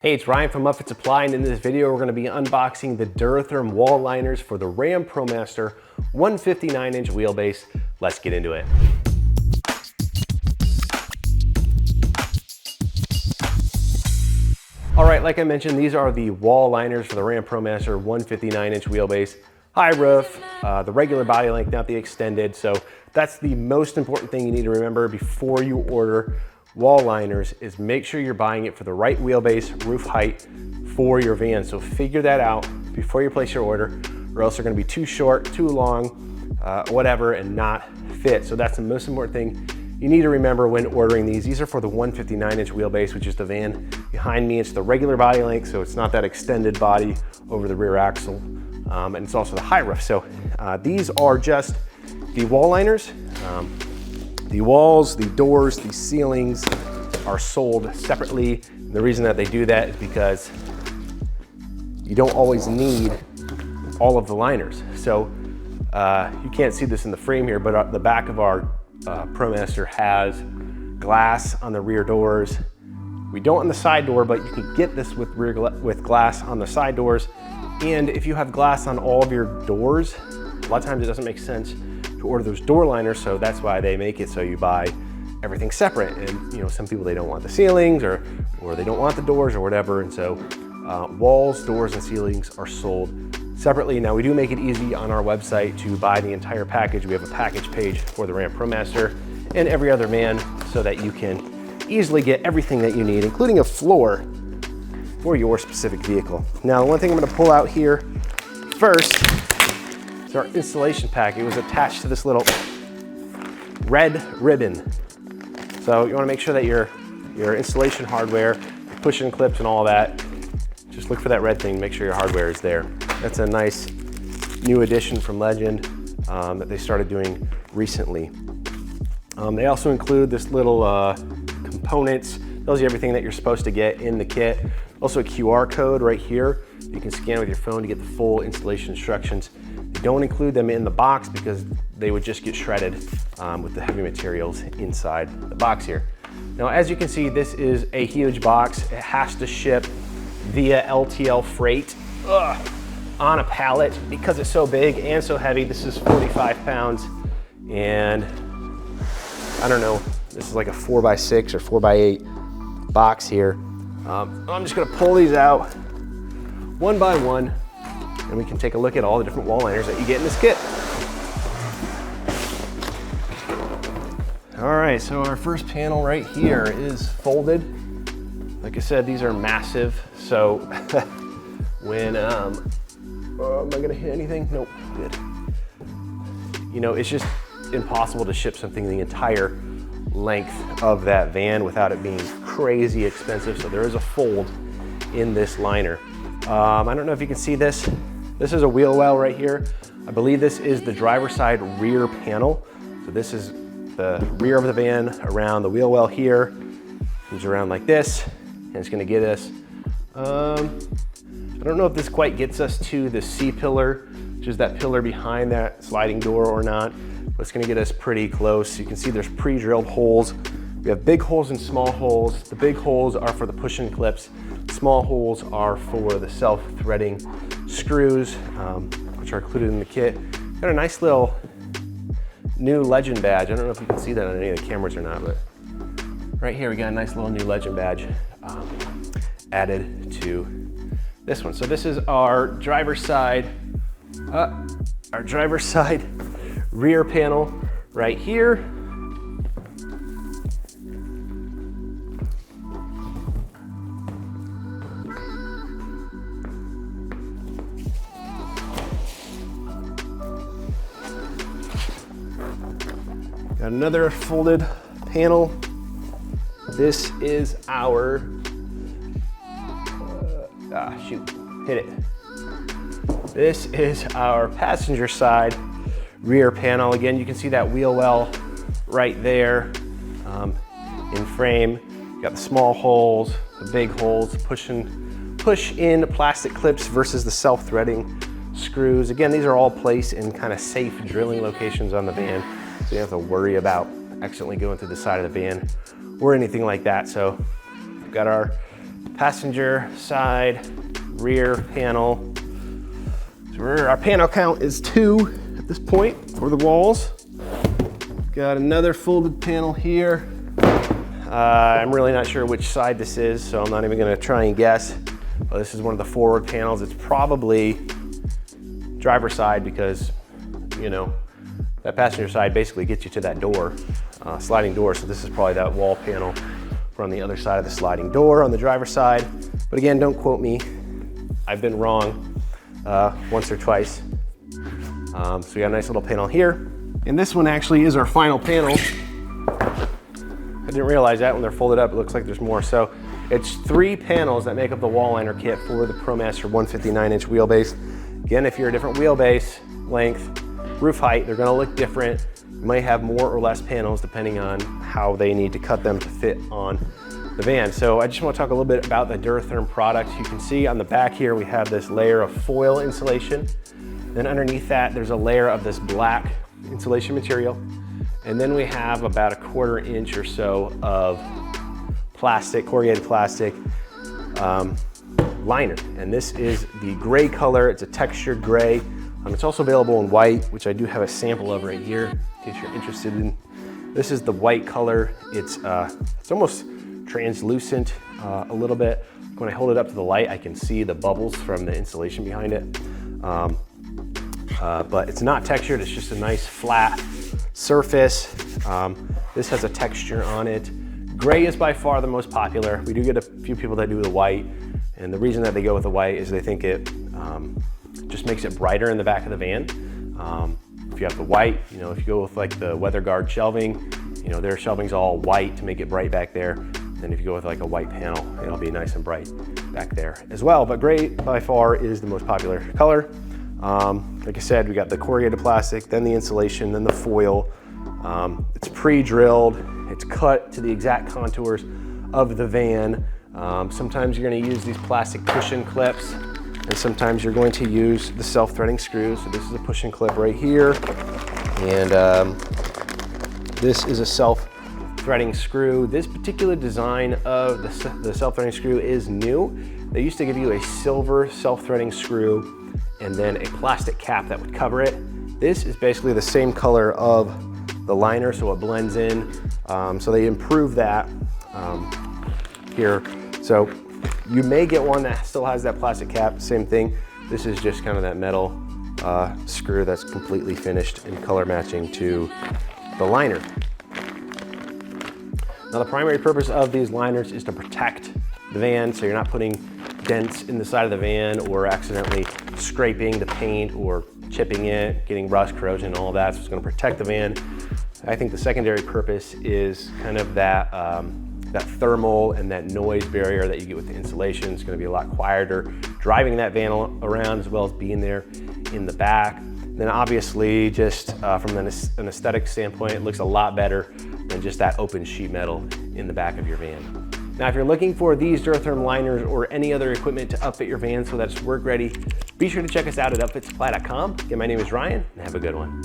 Hey, it's Ryan from Upfit Supply, and in this video we're going to be unboxing the DuraTherm wall liners for the RAM ProMaster 159-inch wheelbase. Let's get into it. All right, like I mentioned, these are the wall liners for the RAM ProMaster 159-inch wheelbase. High roof, the regular body length, not the extended. So that's the most important thing you need to remember before you order wall liners, is make sure you're buying it for the right wheelbase, roof height for your van. So figure that out before you place your order, or else they're gonna be too short, too long, whatever, and not fit. So that's the most important thing you need to remember when ordering these. These are for the 159-inch wheelbase, which is the van behind me. It's the regular body length, so it's not that extended body over the rear axle. And it's also the high roof. So these are just the wall liners. The walls, the doors, the ceilings are sold separately. And the reason that they do that is because you don't always need all of the liners. So you can't see this in the frame here, but the back of our ProMaster has glass on the rear doors. We don't on the side door, but you can get this with glass on the side doors. And if you have glass on all of your doors, a lot of times it doesn't make sense to order those door liners, so that's why they make it so you buy everything separate. And you know, some people, they don't want the ceilings or they don't want the doors or whatever, and so walls, doors, and ceilings are sold separately. Now, we do make it easy on our website to buy the entire package. We have a package page for the RAM ProMaster and every other van, so that you can easily get everything that you need, including a floor for your specific vehicle. Now, one thing I'm gonna pull out here first, our installation pack. It was attached to this little red ribbon. So you want to make sure that your installation hardware, your push-in clips and all that, just look for that red thing, make sure your hardware is there. That's a nice new addition from Legend that they started doing recently. They also include this little components, tells you everything that you're supposed to get in the kit. Also a QR code right here. You can scan with your phone to get the full installation instructions. They don't include them in the box because they would just get shredded with the heavy materials inside the box here. Now, as you can see, this is a huge box. It has to ship via LTL freight on a pallet because it's so big and so heavy. This is 45 pounds, and I don't know, this is like a 4x6 or 4x8 box here. I'm just gonna pull these out one by one, and we can take a look at all the different wall liners that you get in this kit. All right, so our first panel right here is folded. Like I said, these are massive, so when, am I gonna hit anything? Nope, good. You know, it's just impossible to ship something the entire length of that van without it being crazy expensive, so there is a fold in this liner. I don't know if you can see this. This is a wheel well right here. I believe this is the driver's side rear panel. So this is the rear of the van around the wheel well here. Comes around like this, and it's gonna get us, I don't know if this quite gets us to the C-pillar, which is that pillar behind that sliding door or not, but it's gonna get us pretty close. You can see there's pre-drilled holes. We have big holes and small holes. The big holes are for the push-in clips. Small holes are for the self-threading screws, which are included in the kit. Got a nice little new Legend badge. I don't know if you can see that on any of the cameras or not, but right here we got a nice little new Legend badge added to this one. So this is our driver's side rear panel right here. Got another folded panel. This is our, hit it. This is our passenger side rear panel. Again, you can see that wheel well right there in frame. You got the small holes, the big holes, push in plastic clips versus the self-threading screws. Again, these are all placed in kind of safe drilling locations on the van, so you don't have to worry about accidentally going through the side of the van or anything like that. So we've got our passenger side rear panel. So our panel count is 2 at this point for the walls. Got another folded panel here. I'm really not sure which side this is, so I'm not even gonna try and guess. But this is one of the forward panels. It's probably driver's side because, you know, that passenger side basically gets you to that door, sliding door. So this is probably that wall panel from the other side of the sliding door on the driver's side. But again, don't quote me. I've been wrong once or twice. So we got a nice little panel here. And this one actually is our final panel. I didn't realize that when they're folded up, it looks like there's more. So it's 3 panels that make up the wall liner kit for the ProMaster 159-inch wheelbase. Again, if you're a different wheelbase length, roof height, they're gonna look different. You might have more or less panels depending on how they need to cut them to fit on the van. So I just want to talk a little bit about the DuraTherm product. You can see on the back here, we have this layer of foil insulation. Then underneath that, there's a layer of this black insulation material. And then we have about a 1/4 inch or so of plastic, corrugated plastic liner. And this is the gray color. It's a textured gray. It's also available in white, which I do have a sample of right here in case you're interested in. This is the white color. It's almost translucent a little bit. When I hold it up to the light, I can see the bubbles from the insulation behind it. But it's not textured, it's just a nice flat surface. This has a texture on it. Gray is by far the most popular. We do get a few people that do the white, and the reason that they go with the white is they think it just makes it brighter in the back of the van. If you have the white, you know, if you go with like the weather guard shelving, you know, their shelving's all white to make it bright back there. And if you go with like a white panel, it'll be nice and bright back there as well. But gray by far is the most popular color. Like I said, we got the corrugated plastic, then the insulation, then the foil. It's pre-drilled, it's cut to the exact contours of the van. Sometimes you're gonna use these plastic push-in clips, and sometimes you're going to use the self-threading screws. So this is a push-in clip right here, and this is a self-threading screw. This particular design of the self-threading screw is new. They used to give you a silver self-threading screw and then a plastic cap that would cover it. This is basically the same color of the liner, so it blends in. So they improved that here. So you may get one that still has that plastic cap, same thing. This is just kind of that metal screw that's completely finished and color matching to the liner. Now the primary purpose of these liners is to protect the van, so you're not putting dents in the side of the van or accidentally scraping the paint or chipping it, getting rust, corrosion, all of that. So it's going to protect the van. I think the secondary purpose is kind of that that thermal and that noise barrier that you get with the insulation. It's going to be a lot quieter driving that van around, as well as being there in the back. Then obviously, just from an aesthetic standpoint, it looks a lot better than just that open sheet metal in the back of your van. Now, if you're looking for these DuraTherm liners or any other equipment to upfit your van so that it's work ready, be sure to check us out at upfitsupply.com. Again, my name is Ryan, and have a good one.